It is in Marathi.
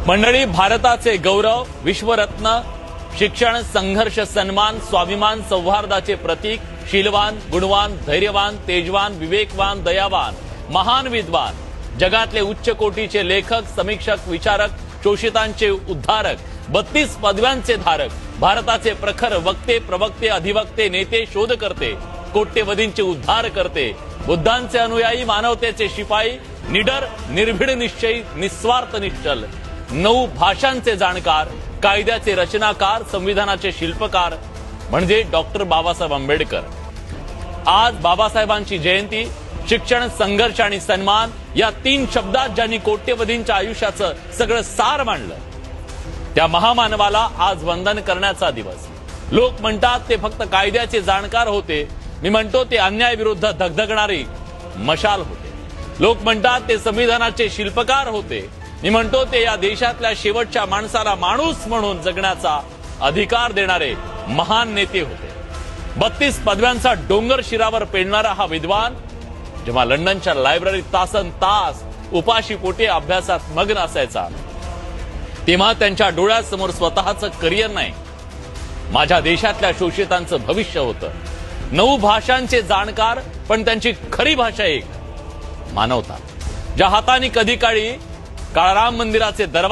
मंडळी, भारताचे गौरव, विश्वरत्न, शिक्षण, संघर्ष, सन्मान, स्वाभिमान, सौहार्दाचे प्रतीक, शीलवान, गुणवान, धैर्यवान, तेजवान, विवेकवान, दयावान, महान विद्वान, जगातले उच्च कोटीचे लेखक, समीक्षक, विचारक, शोषितांचे उद्धारक, 32 पदव्यांचे धारक, भारताचे प्रखर वक्ते, प्रवक्ते, अधिवक्ते, नेते, शोधकर्ते, कोट्यवधींचे उद्धार करते, बुद्धांचे अनुयायी, मानवतेचे शिपाई, निडर, निर्भीड निश्चयी, निस्वार्थ निश्चल, 9 भाषांचे जाणकार, कायद्याचे रचनाकार, संविधानाचे शिल्पकार म्हणजे डॉक्टर बाबासाहेब आंबेडकर। आज बाबासाहेबांची जयंती। शिक्षण, संघर्ष आणि सन्मान या 3 शब्दात ज्यांनी कोट्यवधींच्या आयुष्याचं सगळं सार मांडलं, त्या महामानवाला आज वंदन करण्याचा दिवस। लोक म्हणतात ते फक्त कायद्याचे जाणकार होते, मी म्हणतो ते अन्यायाविरुद्ध धगधगणारी मशाल होते। लोक म्हणतात ते संविधानाचे शिल्पकार होते, मी म्हणतो ते या देशातल्या शेवटच्या माणसाला माणूस म्हणून जगण्याचा अधिकार देणारे महान नेते होते। 32 पदव्यांचा डोंगर शिरावर पेलणारा हा विद्वान जेव्हा लंडनच्या लायब्ररीत तासन तास उपाशी पोटी अभ्यासात मग्न असायचा, तेव्हा त्यांच्या डोळ्यासमोर स्वतःचं करिअर नाही, माझ्या देशातल्या शोषितांचं भविष्य होतं। 9 भाषांचे जाणकार, पण त्यांची खरी भाषा एक, मानवता। ज्या हाताने कधी काळी काळाराम मंदिराचे दरवाजे